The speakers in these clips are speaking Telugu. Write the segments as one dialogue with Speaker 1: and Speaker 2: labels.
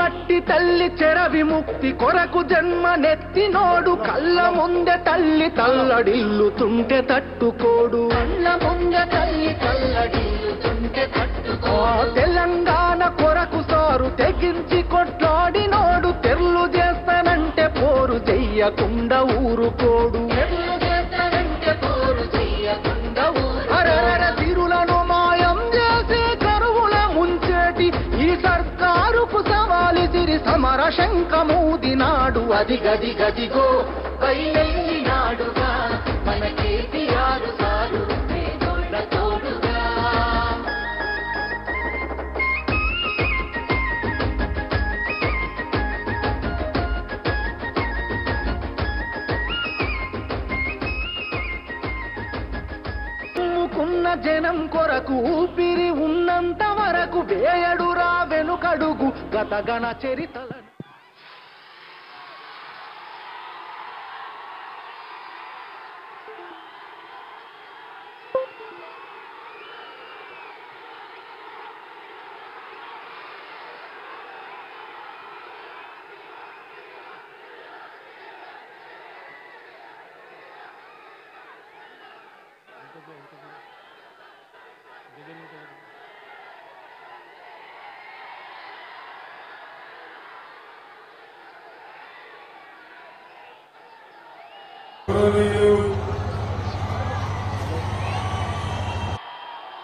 Speaker 1: మట్టి తల్లి చెర విముక్తి కొరకు జన్మనెత్తినోడు కళ్ళ ముందె తల్లి తల్లడిల్లుతుంటే తట్టుకోడు తెలంగాణ కొరకు సారు తెగించి కొట్లాడినోడు తెర్లు చేస్తానంటే పోరు చెయ్యకుండా ఊరుకోడు తిరులను మాయం చేసే కరువుల ముంచేటి ఈ సర్కారుకు సవాలి సిరి సమర శంఖమూదినాడు అది గది గదిగో బయలునాడుగా మన కేసీఆర్ సారు తోడుగా జనం కొరకు ఊపిరి ఉన్నంత వరకు వేయడురా వెనుకడుగు గతగణ చరితల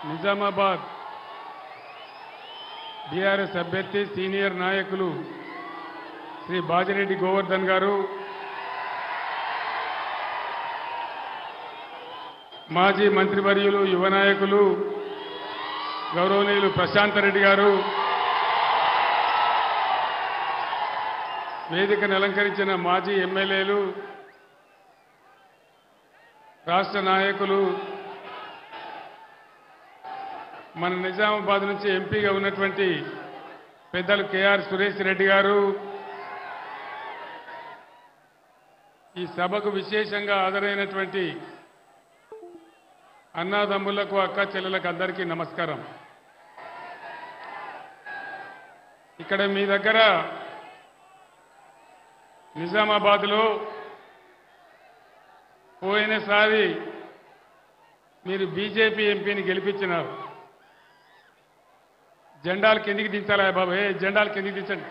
Speaker 2: నిజామాబాద్ బీఆర్ఎస్ అభ్యర్థి సీనియర్ నాయకులు శ్రీ బాజిరెడ్డి గోవర్ధన్ గారు, మాజీ మంత్రివర్యులు యువ నాయకులు గౌరవనీయులు ప్రశాంత్ రెడ్డి గారు, వేదికను అలంకరించిన మాజీ ఎమ్మెల్యేలు, రాష్ట్ర నాయకులు, మన నిజామాబాద్ నుంచి ఎంపీగా ఉన్నటువంటి పెద్దలు కేఆర్ సురేష్ రెడ్డి గారు, ఈ సభకు విశేషంగా హాజరైనటువంటి అన్నాదమ్ములకు అక్క చెల్లెలకు అందరికీ నమస్కారం. ఇక్కడ మీ దగ్గర నిజామాబాద్లో పోయినసారి మీరు బీజేపీ ఎంపీని గెలిపించినారు. జెండాలు కిందికి దించాలా బాబు? జెండాలు కిందికి దించండి.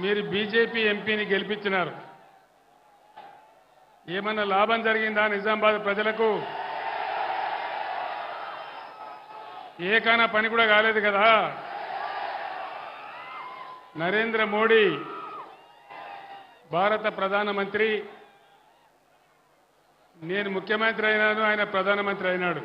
Speaker 2: మీరు బీజేపీ ఎంపీని గెలిపించినారు. ఏమన్నా లాభం జరిగిందా నిజామాబాద్ ప్రజలకు? ఏకైనా పని కూడా కాలేదు కదా. నరేంద్ర మోడీ భారత ప్రధానమంత్రి, నేను ముఖ్యమంత్రి అయినాను, ఆయన ప్రధానమంత్రి అయినాడు.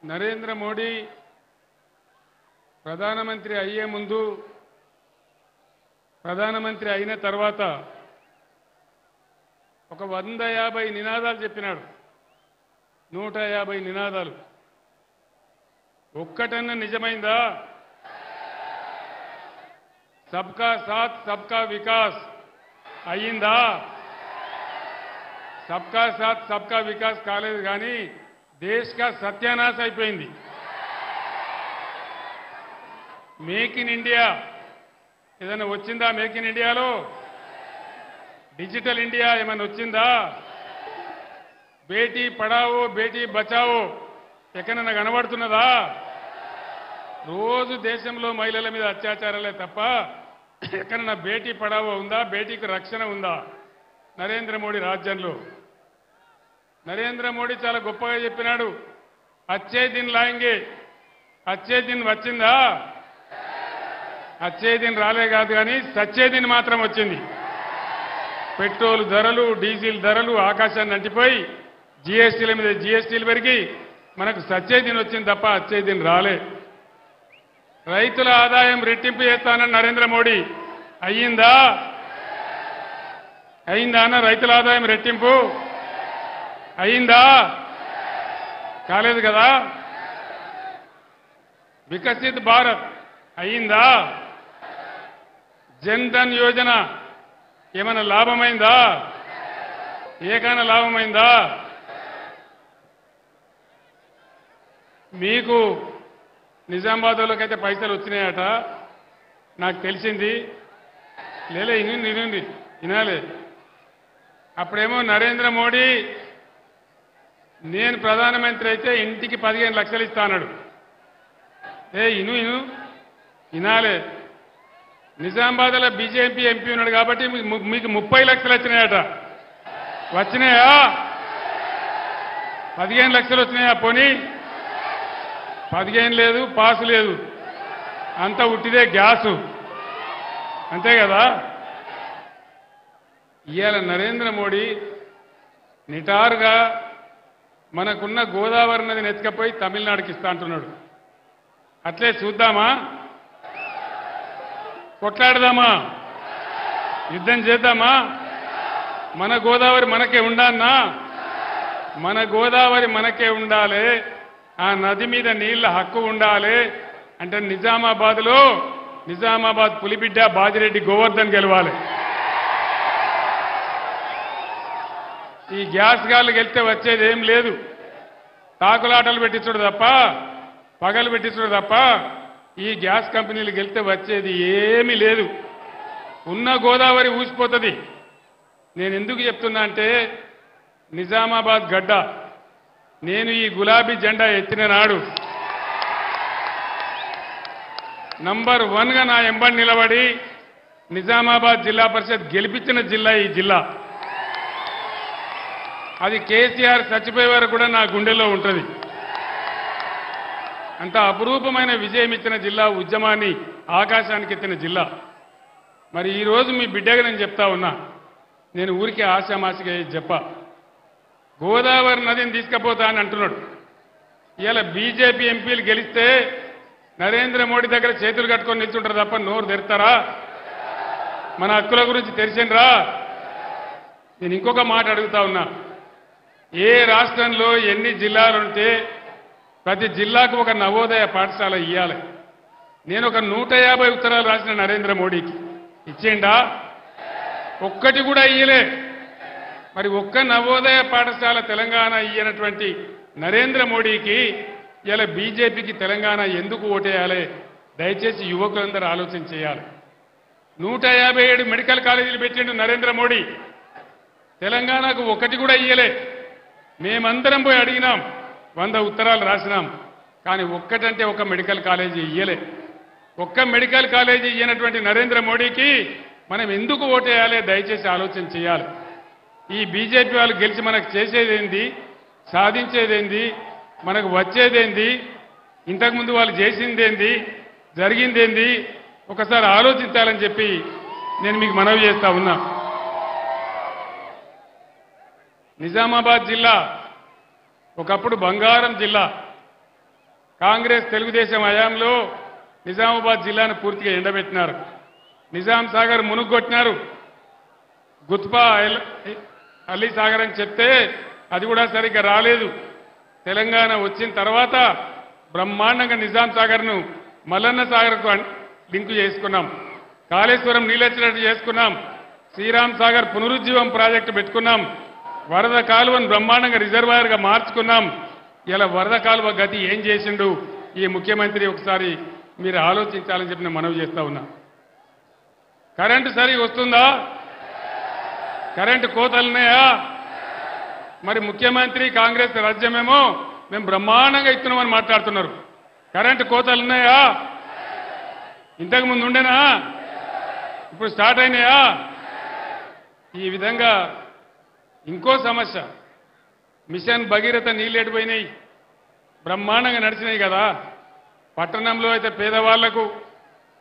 Speaker 2: నరేంద్ర మోడీ ప్రధానమంత్రి అయ్యే ముందు, ప్రధానమంత్రి అయిన తర్వాత ఒక 150 నినాదాలు చెప్పినాడు. 150 నినాదాలు. ఒక్కటన్నా నిజమైందా? సబ్కా సాత్ సబ్కా వికాస్ అయ్యిందా? సబ్కా సాత్ సబ్కా వికాస్ కాలేదు, కానీ దేశ్ కా సత్యానాశ అయిపోయింది. మేక్ ఇన్ ఇండియా ఏదైనా వచ్చిందా? మేక్ ఇన్ ఇండియాలో డిజిటల్ ఇండియా ఏమైనా వచ్చిందా? బేటీ పడావో బేటీ బచావో ఎక్కడైనా కనబడుతున్నదా? రోజు దేశంలో మహిళల మీద అత్యాచారాలే తప్ప ఎక్కడైనా బేటీ పడావో ఉందా? బేటీకి రక్షణ ఉందా నరేంద్ర మోడీ రాజ్యంలో? నరేంద్ర మోడీ చాలా గొప్పగా చెప్పినాడు, అచ్చే దిన్ లాయంగే, వచ్చేదిన్ వచ్చిందా? వచ్చేదిన్ రాలే కాదు కానీ సచ్చేదిన్ మాత్రం వచ్చింది. పెట్రోల్ ధరలు, డీజిల్ ధరలు ఆకాశాన్ని అంటిపోయి జీఎస్టీల మీద జీఎస్టీలు పెరిగి మనకు సచ్చేదిన్ వచ్చింది తప్ప వచ్చేదిన్ రాలే. రైతుల ఆదాయం రెట్టింపు చేస్తానని నరేంద్ర మోడీ అయ్యిందా? అయిందా అన్న? రైతుల ఆదాయం రెట్టింపు అయిందా? కాలేదు కదా. వికసిత్ భారత్ అయిందా? జన్ ధన్ యోజన ఏమైనా లాభమైందా? ఏకైనా లాభమైందా? మీకు నిజామాబాద్లోకైతే పైసలు వచ్చినాయట నాకు తెలిసింది. లేలే ఇనుంది వినాలే. అప్పుడేమో నరేంద్ర మోడీ నేను ప్రధానమంత్రి అయితే ఇంటికి 15 లక్షలు ఇస్తానడు. ఇను వినాలే. నిజామాబాద్లో బీజేపీ ఎంపీ ఉన్నాడు కాబట్టి మీకు 30 లక్షలు వచ్చినాయట. వచ్చినాయా? 15 లక్షలు వచ్చినాయా? పోనీ 15 లేదు, పాసు లేదు, అంతా ఉట్టిదే గ్యాసు, అంతే కదా. ఇవాళ నరేంద్ర మోడీ నిటారుగా మనకున్న గోదావరి నదిని ఎత్తుకపోయి తమిళనాడుకి ఇస్తా అంటున్నాడు. అట్లే చూద్దామా? కొట్లాడదామా? యుద్ధం చేద్దామా? మన గోదావరి మనకే ఉండాలన్నా? మన గోదావరి మనకే ఉండాలి. ఆ నది మీద నీళ్ల హక్కు ఉండాలి అంటే నిజామాబాద్ పులిబిడ్డ బాజిరెడ్డి గోవర్ధన్ గెలవాలి. ఈ గ్యాస్ గాళ్ళు గెలిస్తే వచ్చేది ఏం లేదు. తాకులాటలు పెట్టించడు తప్ప, పగలు పెట్టించడు తప్ప ఈ గ్యాస్ కంపెనీలు గెలిస్తే వచ్చేది ఏమీ లేదు. ఉన్న గోదావరి ఊసిపోతుంది. నేను ఎందుకు చెప్తున్నా అంటే నిజామాబాద్ గడ్డ నేను ఈ గులాబీ జెండా ఎత్తిన నాడు నంబర్ 1గా నా ఎంబడి నిలబడి నిజామాబాద్ జిల్లా పరిషత్ గెలిపించిన జిల్లా ఈ జిల్లా. అది కేసీఆర్ చచ్చిపోయే వరకు కూడా నా గుండెల్లో ఉంటుంది. అంత అపురూపమైన విజయం ఇచ్చిన జిల్లా, ఉద్యమాన్ని ఆకాశానికి ఎత్తిన జిల్లా. మరి ఈరోజు మీ బిడ్డగా నేను చెప్తా ఉన్నా, నేను ఊరికే ఆశామాసిగా చెప్పా. గోదావరి నదిని తీసుకుపోతా అని అంటున్నాడు. ఇవాళ బీజేపీ ఎంపీలు గెలిస్తే నరేంద్ర మోడీ దగ్గర చేతులు కట్టుకొని నిల్చుంటారు తప్ప నోరు తెరుతారా? మన హక్కుల గురించి తెలిసిండ్రా? నేను ఇంకొక మాట అడుగుతా ఉన్నా. ఏ రాష్ట్రంలో ఎన్ని జిల్లాలుంటే ప్రతి జిల్లాకు ఒక నవోదయ పాఠశాల ఇవ్వాలి. నేను ఒక 150 ఉత్తరాలు రాసిన నరేంద్ర మోడీకి. ఇచ్చేయండా? ఒక్కటి కూడా ఇయ్యలే. మరి ఒక్క నవోదయ పాఠశాల తెలంగాణ ఇయ్యనటువంటి నరేంద్ర మోడీకి ఇలా బీజేపీకి తెలంగాణ ఎందుకు ఓటేయాలి? దయచేసి యువకులందరూ ఆలోచన చేయాలి. 157 మెడికల్ కాలేజీలు పెట్టిండు నరేంద్ర మోడీ. తెలంగాణకు ఒకటి కూడా ఇయ్యలే. మేమందరం పోయి అడిగినాం, 100 ఉత్తరాలు రాసినాం. కానీ ఒక్కటంటే ఒక మెడికల్ కాలేజీ ఇయ్యలే. ఒక్క మెడికల్ కాలేజీ ఇయ్యనటువంటి నరేంద్ర మోడీకి మనం ఎందుకు ఓటేయాలి? దయచేసి ఆలోచన చేయాలి. ఈ బీజేపీ వాళ్ళు గెలిచి మనకు చేసేదేంది, సాధించేదేంది, మనకు వచ్చేదేంది, ఇంతకుముందు వాళ్ళు చేసిందేంది, జరిగిందేంది ఒకసారి ఆలోచించాలని చెప్పి నేను మీకు మనవి చేస్తా ఉన్నా. నిజామాబాద్ జిల్లా ఒకప్పుడు బంగారం జిల్లా. కాంగ్రెస్ తెలుగుదేశం హయాంలో నిజామాబాద్ జిల్లాను పూర్తిగా ఎండబెట్టినారు. నిజాం సాగర్ మునుగొట్టినారు. గుత్పా అలీ సాగర్ అని చెప్తే అది కూడా సరిగ్గా రాలేదు. తెలంగాణ వచ్చిన తర్వాత బ్రహ్మాండంగా నిజాం సాగర్ను మల్లన్న సాగర్కు లింకు చేసుకున్నాం. కాళేశ్వరం నీళ్ళొచ్చినట్టు చేసుకున్నాం. శ్రీరామ్ సాగర్ పునరుజ్జీవం ప్రాజెక్టు పెట్టుకున్నాం. వరద కాలువను బ్రహ్మాండంగా రిజర్వాయర్గా మార్చుకున్నాం. ఇలా వరద కాలువ గతి ఏం చేసిండు ఈ ముఖ్యమంత్రి ఒకసారి మీరు ఆలోచించాలని చెప్పి నేను మనవి చేస్తా ఉన్నా. కరెంటు సరిగా వస్తుందా? కరెంటు కోతలున్నాయా? మరి ముఖ్యమంత్రి కాంగ్రెస్ రాజ్యమేమో మేము బ్రహ్మాండంగా ఇస్తున్నామని మాట్లాడుతున్నారు. కరెంటు కోతలున్నాయా? ఇంతకు ముందు ఉండేనా? ఇప్పుడు స్టార్ట్ అయినాయా? ఈ విధంగా ఇంకో సమస్య, మిషన్ భగీరథ నీళ్ళు ఎడిపోయినాయి, బ్రహ్మాండంగా నడిచినాయి కదా. పట్టణంలో అయితే పేదవాళ్లకు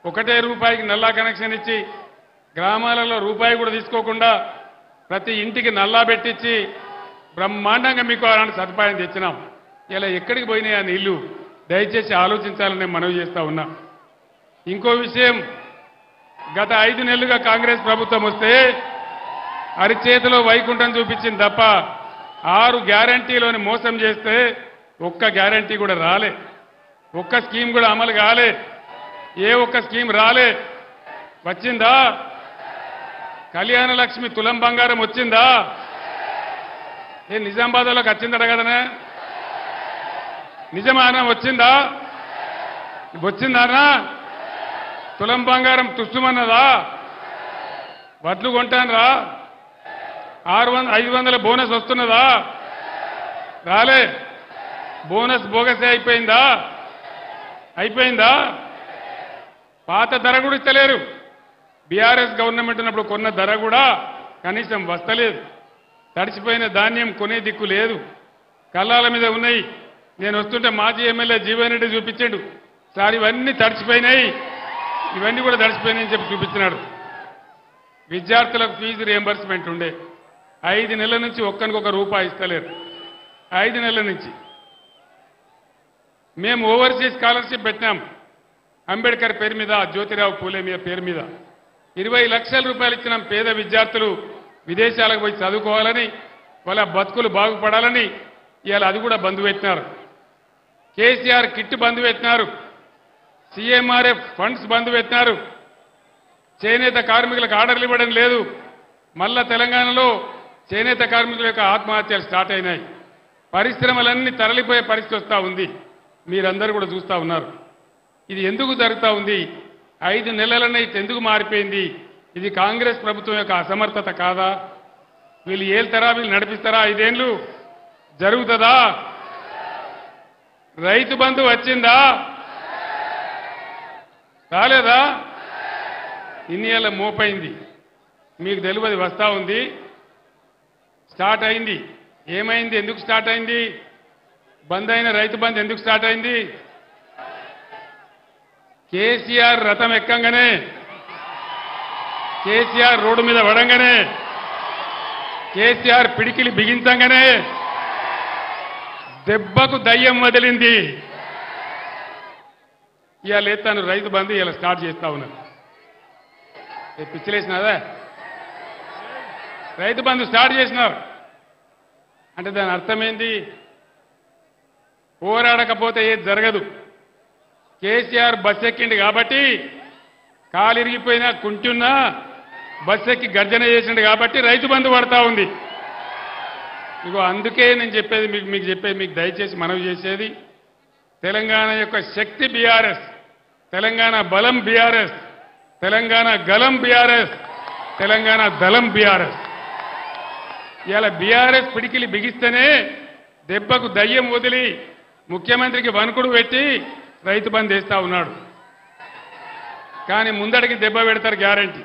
Speaker 2: ఒకటే రూపాయికి నల్లా కనెక్షన్ ఇచ్చి గ్రామాలలో రూపాయి కూడా తీసుకోకుండా ప్రతి ఇంటికి నల్లా పెట్టించి బ్రహ్మాండంగా మీకు అలాంటి సదుపాయం తెచ్చినాం. ఇలా ఎక్కడికి పోయినాయి ఆ నీళ్లు? దయచేసి ఆలోచించాలని మనవి చేస్తా ఉన్నా. ఇంకో విషయం, గత 5 నెలలుగా కాంగ్రెస్ ప్రభుత్వం వస్తే అరిచేతిలో వైకుంఠం చూపించింది తప్ప 6 గ్యారంటీలోని మోసం చేస్తే ఒక్క గ్యారంటీ కూడా రాలే, ఒక్క స్కీమ్ కూడా అమలు కాలే, ఏ ఒక్క స్కీమ్ రాలే. వచ్చిందా? కళ్యాణ లక్ష్మి తులం బంగారం వచ్చిందా? ఏ నిజామాబాద్లోకి వచ్చిందట కదనే? నిజమానా? వచ్చిందా? వచ్చిందానా? తులం బంగారం తుస్సుమన్నదా? వడ్లు కొంటానరా? 500 బోనస్ వస్తున్నదా? రాలే. బోనస్ బోగసే అయిపోయిందా? అయిపోయిందా? పాత ధర కూడా ఇస్తలేరు. బీఆర్ఎస్ గవర్నమెంట్ ఉన్నప్పుడు కొన్న ధర కూడా కనీసం వస్తలేదు. తడిచిపోయిన ధాన్యం కొనే దిక్కు లేదు. కళ్ళాల మీద ఉన్నాయి. నేను వస్తుంటే మాజీ ఎమ్మెల్యే జీవన్ రెడ్డి చూపించాడు, సార్ ఇవన్నీ తడిచిపోయినాయి, ఇవన్నీ కూడా తడిచిపోయినాయని చెప్పి చూపించినాడు. విద్యార్థులకు ఫీజు రియంబర్స్మెంట్ ఉండే 5 నెలల నుంచి ఒక్కనికొక రూపాయి ఇస్తలేరు. 5 నెలల నుంచి మేము ఓవర్సీస్ స్కాలర్షిప్ పెట్టినాం. అంబేద్కర్ పేరు మీద, జ్యోతిరావు పూలే మీద పేరు మీద 20 లక్షల రూపాయలు ఇచ్చినాం. పేద విద్యార్థులు విదేశాలకు పోయి చదువుకోవాలని, వాళ్ళ బతుకులు బాగుపడాలని ఇవాళ అది కూడా బంద్ పెట్టినారు. కేసీఆర్ కిట్ బంద్ పెట్టినారు. సీఎంఆర్ఎఫ్ ఫండ్స్ బంద్ పెట్టినారు. చేనేత కార్మికులకు ఆర్డర్లు ఇవ్వడం లేదు. మళ్ళా తెలంగాణలో చేనేత కార్మికుల యొక్క ఆత్మహత్యలు స్టార్ట్ అయినాయి. పరిశ్రమలన్నీ తరలిపోయే పరిస్థితి వస్తూ ఉంది. మీరందరూ కూడా చూస్తూ ఉన్నారు. ఇది ఎందుకు జరుగుతూ ఉంది? 5 నెలలనే ఇది ఎందుకు మారిపోయింది? ఇది కాంగ్రెస్ ప్రభుత్వం యొక్క అసమర్థత కాదా? వీళ్ళు ఏళ్తారా? వీళ్ళు నడిపిస్తారా? 5 ఏళ్ళు జరుగుతుందా? రైతు బంధు వచ్చిందా? రాలేదా? ఇన్ని ఏళ్ళ మోపైంది. మీకు తెలియదు, వస్తూ ఉంది. స్టార్ట్ అయింది. ఏమైంది? ఎందుకు స్టార్ట్ అయింది? బంద్ అయిన రైతు బంధు ఎందుకు స్టార్ట్ అయింది? కేసీఆర్ రథం ఎక్కంగానే, కేసీఆర్ రోడ్డు మీద పడంగానే, కేసీఆర్ పిడికిలి బిగించంగానే దెబ్బకు దయ్యం వదిలింది. ఇవాళ తను రైతు బంధు ఇలా స్టార్ట్ చేస్తా ఉన్నారు. పిచ్చిలేసినదా? రైతు బంధు స్టార్ట్ చేసినారు అంటే దాని అర్థమైంది, పోరాడకపోతే ఏది జరగదు. కేసీఆర్ బస్ ఎక్కిండి కాబట్టి, కాలు ఇరిగిపోయినా కుంటున్నా బస్ ఎక్కి గర్జన చేసిండు కాబట్టి రైతు బంధు పడతా ఉంది. ఇగో అందుకే నేను చెప్పేది, మీకు దయచేసి మనవి చేసేది, తెలంగాణ యొక్క శక్తి బీఆర్ఎస్, తెలంగాణ బలం బీఆర్ఎస్, తెలంగాణ గలం బీఆర్ఎస్, తెలంగాణ దళం బీఆర్ఎస్. ఇవాళ బీఆర్ఎస్ పిడికిలి బిగిస్తేనే దెబ్బకు దయ్యం వదిలి ముఖ్యమంత్రికి వణుకుడు పెట్టి రైతు బంధు వేస్తా ఉన్నాడు. కానీ ముందడికి దెబ్బ పెడతారు గ్యారంటీ.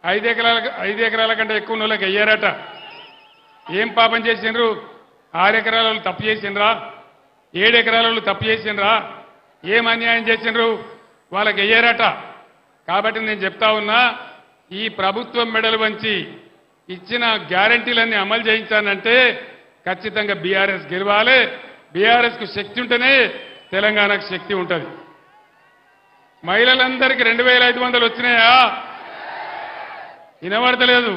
Speaker 2: 5 ఎకరాల కంటే ఎక్కువ వాళ్ళకి అయ్యారట. ఏం పాపం చేసిండ్రు? 6 ఎకరాల వాళ్ళు తప్పు చేసిండ్రా? 7 ఎకరాల వాళ్ళు తప్పు చేసిండ్రా? ఏం అన్యాయం చేసిండ్రు? వాళ్ళకి అయ్యారట. కాబట్టి నేను చెప్తా ఉన్నా, ఈ ప్రభుత్వం మెడలు వంచి ఇచ్చిన గ్యారంటీలన్నీ అమలు చేయించానంటే ఖచ్చితంగా బీఆర్ఎస్ గెలవాలి. బీఆర్ఎస్కు శక్తి ఉంటేనే తెలంగాణకు శక్తి ఉంటుంది. మహిళలందరికీ 2500 వచ్చినాయా? వినబడతలేదు.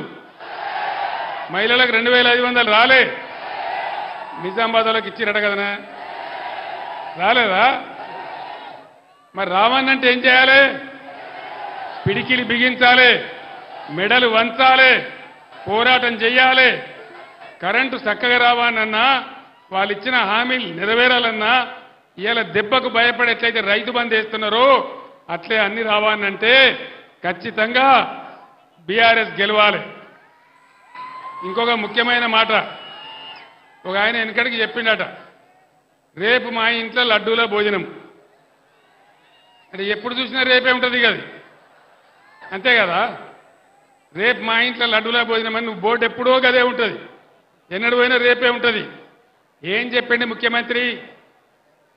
Speaker 2: మహిళలకు 2500 రాలే. నిజామాబాద్ వాళ్ళకి ఇచ్చిరట కదనా? రాలేదా? మరి రావన్నంటే ఏం చేయాలి? పిడికిలి బిగించాలి, మెడలు వంచాలి, పోరాటం చెయ్యాలి. కరెంటు చక్కగా రావాలన్నా, వాళ్ళు ఇచ్చిన హామీలు నెరవేరాలన్నా, ఇవాళ దెబ్బకు భయపడి ఎట్లయితే రైతు బంధు వేస్తున్నారో అట్లే అన్ని రావాలంటే ఖచ్చితంగా బీఆర్ఎస్ గెలవాలి. ఇంకొక ముఖ్యమైన మాట, ఒక ఆయన వెనకడికి చెప్పిండట, రేపు మా ఇంట్లో లడ్డూల భోజనం అంటే ఎప్పుడు చూసినా రేపే ఉంటుంది కదా, అంతే కదా? రేపు మా ఇంట్లో లడ్డూల భోజనం అని నువ్వు బోర్డు ఎప్పుడో గదే ఉంటుంది, ఎన్నడు పోయినా రేపే ఉంటుంది. ఏం చెప్పిండి ముఖ్యమంత్రి?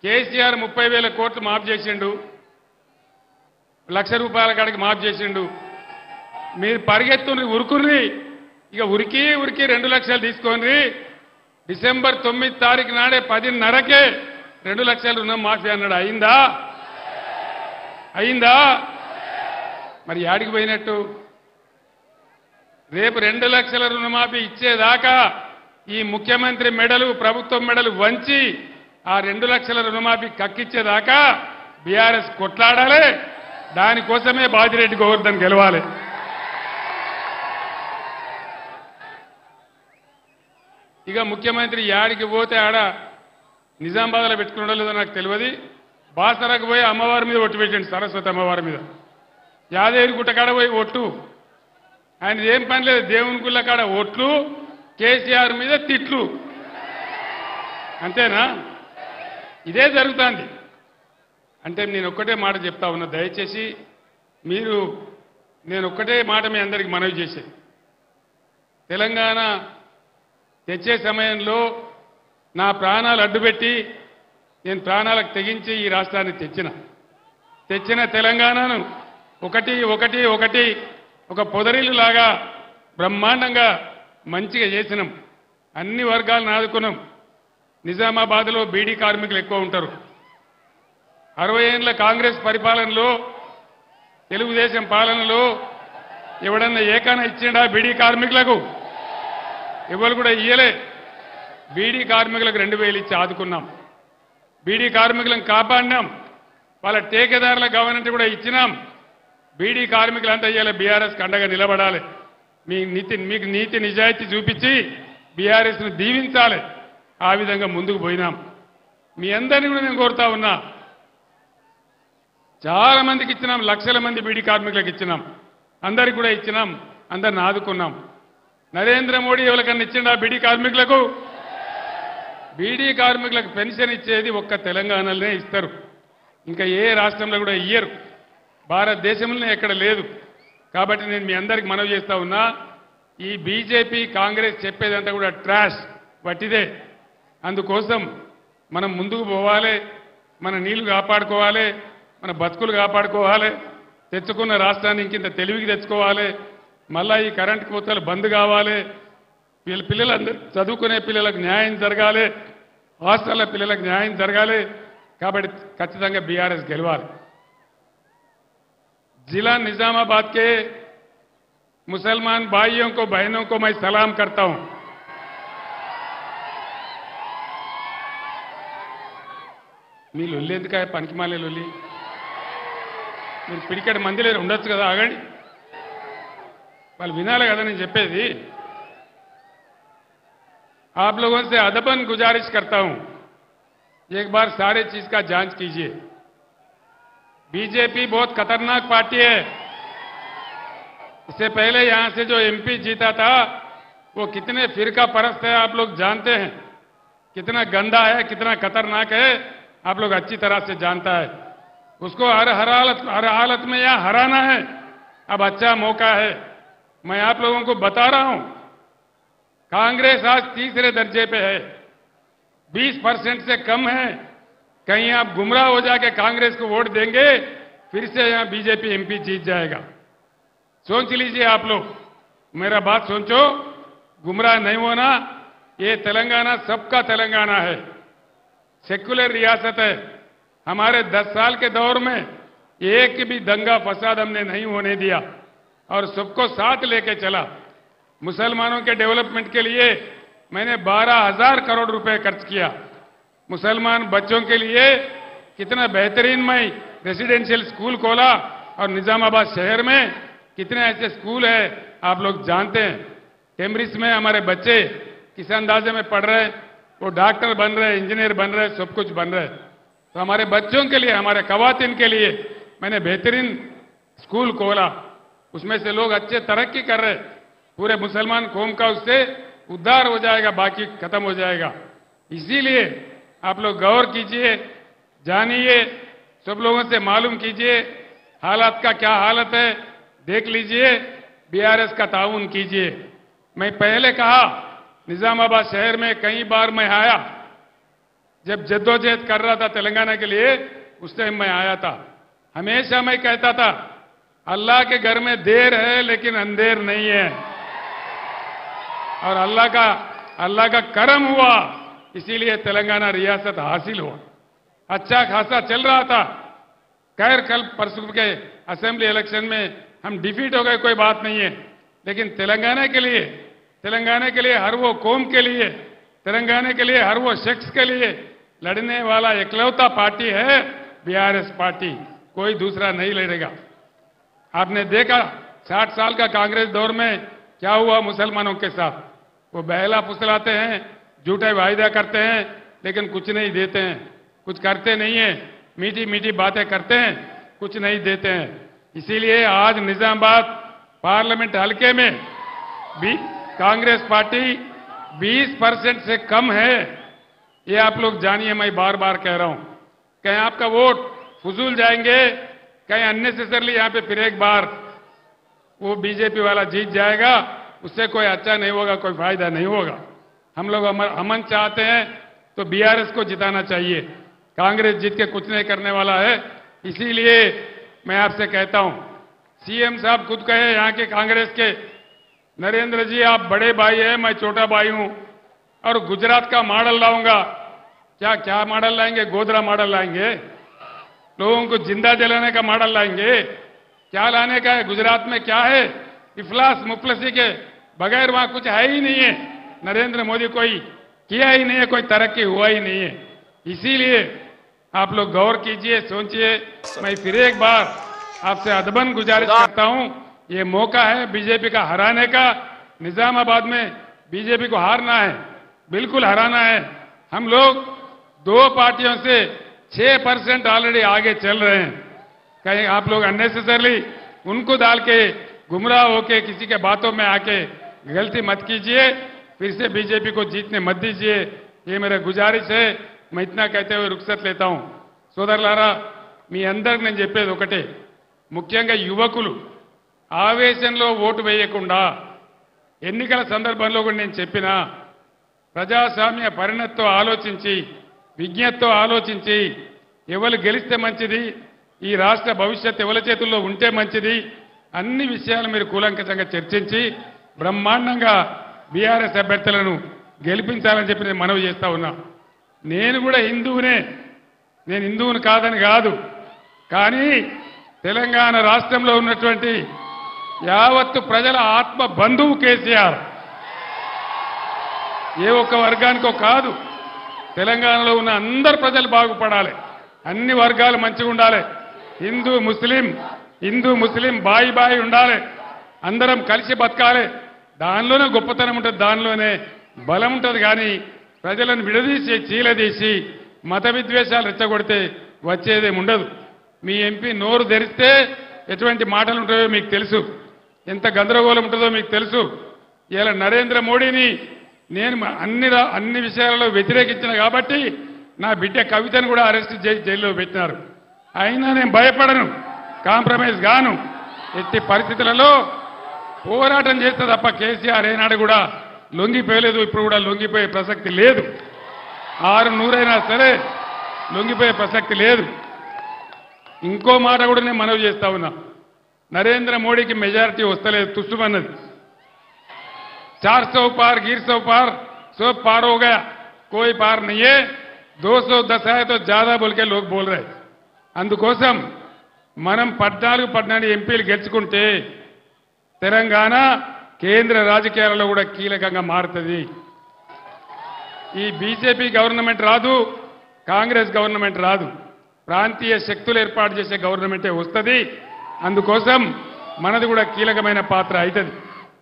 Speaker 2: కేసీఆర్ 30,000 కోట్లు మాఫ్ చేసిండు, ₹1,00,000 కాడికి మాఫ్ చేసిండు. మీరు పరిగెత్తుని ఉరుకుర్రి, ఇక ఉరికి 2 లక్షలు తీసుకొని డిసెంబర్ 9 తారీఖు నాడే 10:30కే 2 లక్షల రుణం మాఫీ అన్నాడు. అయిందా? మరి యాడికి పోయినట్టు? రేపు 2 లక్షల రుణమాఫీ ఇచ్చేదాకా ఈ ముఖ్యమంత్రి మెడలు, ప్రభుత్వం మెడలు వంచి ఆ 2 లక్షల రుణమాఫీ కక్కిచ్చేదాకా బీఆర్ఎస్ కొట్లాడాలి. దానికోసమే బాజిరెడ్డి గోవర్ధన్ గెలవాలి. ఇక ముఖ్యమంత్రి యాడికి పోతే ఆడ నిజామాబాద్లో పెట్టుకున్నాడో లేదో నాకు తెలియదు. బాసరకు పోయి అమ్మవారి మీద ఒట్టు పెట్టండి, సరస్వతి అమ్మవారి మీద. యాదగిరి గుట్ట కాడ పోయి ఒట్టు. ఆయన ఏం పని లేదు, దేవుని గుళ్ళ కాడ ఒట్లు, కేసీఆర్ మీద తిట్లు. అంతేనా? ఇదే జరుగుతుంది. అంటే నేను ఒక్కటే మాట చెప్తా ఉన్నా, దయచేసి నేను ఒక్కటే మాట మీ అందరికి మనవి చేసేది. తెలంగాణ తెచ్చే సమయంలో నా ప్రాణాలు అడ్డుపెట్టి నేను ప్రాణాలకు తెగించి ఈ రాష్ట్రాన్ని తెచ్చిన తెలంగాణను ఒకటి ఒక పొదరిల్లులాగా బ్రహ్మాండంగా మంచిగా చేసినాం. అన్ని వర్గాలను ఆదుకున్నాం. నిజామాబాద్లో బీడీ కార్మికులు ఎక్కువ ఉంటారు. 60 ఏళ్ల కాంగ్రెస్ పరిపాలనలో, తెలుగుదేశం పాలనలో ఎవడన్నా ఏకాన ఇచ్చిండా బీడీ కార్మికులకు? ఎవరు కూడా ఇయ్యలే. బీడీ కార్మికులకు 2,000 ఇచ్చి ఆదుకున్నాం. బీడీ కార్మికులను కాపాడినాం. వాళ్ళ టేకేదారుల గవర్నమెంట్ కూడా ఇచ్చినాం. బీడీ కార్మికులంతా ఇయ్యాలి బీఆర్ఎస్కి అండగా నిలబడాలి. మీకు నీతి నిజాయితీ చూపించి బీఆర్ఎస్ను దీవించాలి. ఆ విధంగా ముందుకు పోయినాం. మీ అందరినీ కూడా నేను కోరుతా ఉన్నా, చాలా మందికి ఇచ్చినాం, లక్షల మంది బీడీ కార్మికులకు ఇచ్చినాం, అందరికి కూడా ఇచ్చినాం, అందరిని ఆదుకున్నాం. నరేంద్ర మోడీ ఎవరికన్నా ఇచ్చిండా బీడీ కార్మికులకు? బీడీ కార్మికులకు పెన్షన్ ఇచ్చేది ఒక్క తెలంగాణలోనే ఇస్తారు, ఇంకా ఏ రాష్ట్రంలో కూడా ఇయ్యరు. భారతదేశంలోనే ఎక్కడ లేదు. కాబట్టి నేను మీ అందరికి మనవి చేస్తా ఉన్నా, ఈ బీజేపీ కాంగ్రెస్ చెప్పేదంతా కూడా ట్రాష్, వట్టిదే. అందుకోసం మనం ముందుకు పోవాలి, మన నీళ్లు కాపాడుకోవాలి, మన బతుకులు కాపాడుకోవాలి, తెచ్చుకున్న రాష్ట్రాన్ని ఇంకింత తెలివికి తెచ్చుకోవాలి. మళ్ళా ఈ కరెంటు కోతలు బంద్ కావాలి. పిల్లలందరూ చదువుకునే పిల్లలకు న్యాయం జరగాలి, హాస్టల్ల పిల్లలకు న్యాయం జరగాలి. కాబట్టి ఖచ్చితంగా బీఆర్ఎస్ గెలవాలి. जिला निजामाबाद के मुसलमान भाइयों को, बहनों को मैं सलाम करता हूं. మీ లొల్లి ఎందుకు? పనికిమాలే లొల్లి. మీరు పిడికెట్ మంది లేరు ఉండొచ్చు కదా, ఆగండి. వాళ్ళు వినాలి కదా నేను చెప్పేది. आप लोगों से अदबन गुजारिश करता हूं, एक बार सारे चीज का जांच कीजिए. बीजेपी बहुत खतरनाक पार्टी है. इससे पहले यहां से जो एमपी जीता था वो कितने फिरका परस्त है आप लोग जानते हैं. कितना गंदा है, कितना खतरनाक है, आप लोग अच्छी तरह से जानता है. उसको हर हालत में यहां हराना है. अब अच्छा मौका है. मैं आप लोगों को बता रहा हूं, कांग्रेस आज तीसरे दर्जे पे है, 20% से कम है. कहीं आप गुमराह हो जाके कांग्रेस को वोट देंगे, फिर से यहां बीजेपी एमपी जीत जाएगा. सोच लीजिए आप लोग, मेरा बात सोचो, गुमराह नहीं होना. ये तेलंगाना सबका तेलंगाना है, सेक्युलर रियासत है. हमारे 10 साल के दौर में एक भी दंगा फसाद हमने नहीं होने दिया और सबको साथ लेके चला. मुसलमानों के डेवलपमेंट के लिए मैंने 12,000 करोड़ रुपए खर्च किया. मुसलमान बच्चों के लिए कितना बेहतरीन मैं रेसिडेंशियल स्कूल खोला और निजामाबाद शहर में कितने ऐसे स्कूल है आप लोग जानते हैं. टेम्ब्रिज में हमारे बच्चे किस अंदाजे में पढ़ रहे हैं, वो डॉक्टर बन रहे, इंजीनियर बन रहे, सब कुछ बन रहे. तो हमारे बच्चों के लिए, हमारे खवातीन के लिए मैंने बेहतरीन स्कूल खोला. उसमें से लोग अच्छे तरक्की कर रहे. पूरे मुसलमान कौम का उससे उद्धार हो जाएगा, बाकी खत्म हो जाएगा. इसीलिए आप लोग गौर कीजिए, जानिए, सब लोगों से मालूम कीजिए हालात का क्या हालत है, देख लीजिए, बीआरएस का ताउन कीजिए. मैं पहले कहा, निजामाबाद शहर में कई बार मैं आया, जब जद्दोजहद कर रहा था तेलंगाना के लिए उस टाइम मैं आया था। हमेशा मैं कहता था अल्लाह के घर में देर है लेकिन अंधेर नहीं है, और अल्लाह का करम हुआ, इसीलिए तेलंगाना रियासत हासिल हुआ। अच्छा खासा चल रहा था। खैर कल परसों के असेंबली इलेक्शन में हम डिफीट हो गए, कोई बात नहीं है, लेकिन तेलंगाना के लिए हर वो कौम के लिए, तेलंगाना के लिए हर वो शख्स के लिए लड़ने वाला इकलौता पार्टी है बीआरएस पार्टी, कोई दूसरा नहीं लड़ेगा। आपने देखा 60 साल का कांग्रेस दौर में क्या हुआ मुसलमानों के साथ। वो बहला फुसलाते हैं, झूठे वायदा करते हैं, लेकिन कुछ नहीं देते हैं, कुछ करते नहीं है, मीठी मीठी बातें करते हैं, कुछ नहीं देते हैं। इसीलिए आज निजामाबाद पार्लियामेंट हलके में भी कांग्रेस पार्टी 20% से कम है। ये आप लोग जानिए, मैं बार बार कह रहा हूं। कहीं आपका वोट फजूल जाएंगे, कहीं अननेसेसरली यहां पे फिर एक बार वो बीजेपी वाला जीत जाएगा, उससे कोई अच्छा नहीं होगा, कोई फायदा नहीं होगा। हम लोग अमन चाहते हैं तो बीआरएस को जिताना चाहिए। कांग्रेस जीत के कुछ नहीं करने वाला है। इसीलिए मैं आपसे कहता हूं, सीएम साहब खुद कहे यहां के कांग्रेस के, नरेंद्र जी आप बड़े भाई हैं, मैं छोटा भाई हूं, और गुजरात का मॉडल लाऊंगा। क्या मॉडल लाएंगे? गोधरा मॉडल लाएंगे? लोगों को जिंदा जलाने का मॉडल लाएंगे? क्या लाने का है? गुजरात में क्या है? इफलास मुफलसी के बगैर वहां कुछ है ही नहीं है। नरेंद्र मोदी कोई किया ही नहीं है, कोई तरक्की हुआ ही नहीं है। इसीलिए आप लोग गौर कीजिए, सोचिए। मैं फिर एक बार आपसे अदबन गुजारिश करता हूं, ये मौका है बीजेपी का हराने का। निजामाबाद में बीजेपी को हारना है, बिल्कुल हराना है। हम लोग 2 पार्टियों से 6% ऑलरेडी आगे चल रहे हैं। कहीं आप लोग अननेसेसरली उनको डाल के गुमराह होके किसी के बातों में आके गलती मत कीजिए, फिर से बीजेपी को जीतने मत दीजिए, ये मेरा गुजारिश है। मैं इतना कहते हुए रुखसत लेता हूं। సోదరులారా, మీ అందరికి నేను చెప్పేది ఒకటే, ముఖ్యంగా యువకులు ఆవేశంలో ఓటు వేయకుండా, ఎన్నికల సందర్భంలో కూడా నేను చెప్పినా ప్రజాస్వామ్య పరిణతితో ఆలోచించి, విజ్ఞతతో ఆలోచించి, ఎవరు గెలిస్తే మంచిది, ఈ రాష్ట్ర భవిష్యత్తు ఎవరి చేతుల్లో ఉంటే మంచిది, అన్ని విషయాలు మీరు కూలంకషంగా చర్చించి బ్రహ్మాండంగా బీఆర్ఎస్ అభ్యర్థులను గెలిపించాలని చెప్పి నేను మనవి చేస్తా ఉన్నా. నేను కూడా హిందువునే, నేను హిందువుని కాదని కాదు, కానీ తెలంగాణ రాష్ట్రంలో ఉన్నటువంటి యావత్తు ప్రజల ఆత్మ బంధువు కేసీఆర్. ఏ ఒక్క వర్గానికో కాదు, తెలంగాణలో ఉన్న అందరు ప్రజలు బాగుపడాలి, అన్ని వర్గాలు మంచిగా ఉండాలి. హిందూ ముస్లిం బాయి బాయి ఉండాలి, అందరం కలిసి బతకాలి. దానిలోనే గొప్పతనం ఉంటుంది, దానిలోనే బలం ఉంటుంది. కానీ ప్రజలను విడదీసి చీలదీసి మత విద్వేషాలు రెచ్చగొడితే వచ్చేదేం ఉండదు. మీ ఎంపీ నోరు తెరిస్తే ఎటువంటి మాటలు ఉంటాయో మీకు తెలుసు, ఎంత గందరగోళం ఉంటుందో మీకు తెలుసు. ఇలా నరేంద్ర మోడీని నేను అన్ని విషయాలలో వ్యతిరేకించిన కాబట్టి నా బిడ్డ కవితను కూడా అరెస్ట్ చేసి జైల్లో పెట్టినారు. అయినా నేను భయపడను, కాంప్రమైజ్ గాను. ఎట్టి పరిస్థితులలో పోరాటం చేస్తే తప్ప కేసీఆర్ ఏనాడు కూడా లొంగిపోయలేదు, ఇప్పుడు కూడా లొంగిపోయే ప్రసక్తి లేదు. 600 సరే లొంగిపోయే ప్రసక్తి లేదు. ఇంకో మాట కూడా నేను మనవి చేస్తా ఉన్నా, నరేంద్ర మోడీకి మెజారిటీ వస్తలేదు, తుస్సుమన్నది. 400 पार गिर 100 पार 100 पार हो गया, कोई पार नहीं है. 210 है तो ज्यादा बोल के लोग बोल रहे. అందుకోసం మనం 14 ఎంపీలు గెలుచుకుంటే తెలంగాణ కేంద్ర రాజకీయాలలో కూడా కీలకంగా మారుతుంది. ఈ బీజేపీ గవర్నమెంట్ రాదు, కాంగ్రెస్ గవర్నమెంట్ రాదు, ప్రాంతీయ శక్తులు ఏర్పాటు చేసే గవర్నమెంటే వస్తుంది. అందుకోసం మనది కూడా కీలకమైన పాత్ర అవుతుంది.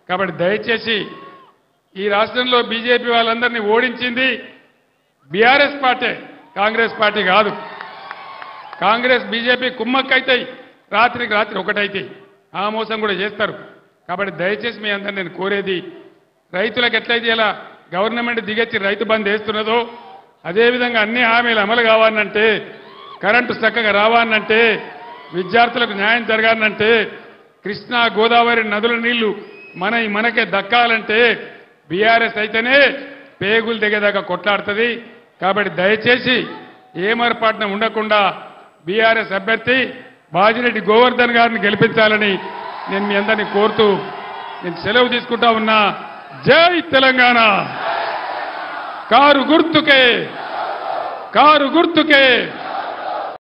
Speaker 2: కాబట్టి దయచేసి ఈ రాష్ట్రంలో బీజేపీ వాళ్ళందరినీ ఓడించింది బీఆర్ఎస్ పార్టీ, కాంగ్రెస్ పార్టీ కాదు. కాంగ్రెస్ బీజేపీ కుమ్మక్కైతాయి, రాత్రికి రాత్రి ఒకటైతాయి, ఆ మోసం కూడా చేస్తారు. కాబట్టి దయచేసి మీ అందరిని నేను కోరేది, రైతులకు ఎట్లయితే ఇలా గవర్నమెంట్ దిగొచ్చి రైతు బంద్ వేస్తున్నదో అదేవిధంగా అన్ని హామీలు అమలు కావాలంటే, కరెంటు చక్కగా రావాలంటే, విద్యార్థులకు న్యాయం జరగాలంటే, కృష్ణా గోదావరి నదుల నీళ్లు మనకే దక్కాలంటే బీఆర్ఎస్ అయితేనే పేగులు దిగేదాకా కొట్లాడుతుంది. కాబట్టి దయచేసి ఏమరపాటున ఉండకుండా బీఆర్ఎస్ అభ్యర్థి బాజిరెడ్డి గోవర్ధన్ గారిని గెలిపించాలని నేను మీ అందరినీ కోరుతూ నేను సెలవు తీసుకుంటా ఉన్నా. జై తెలంగాణ. కారు గుర్తుకే, కారు గుర్తుకే.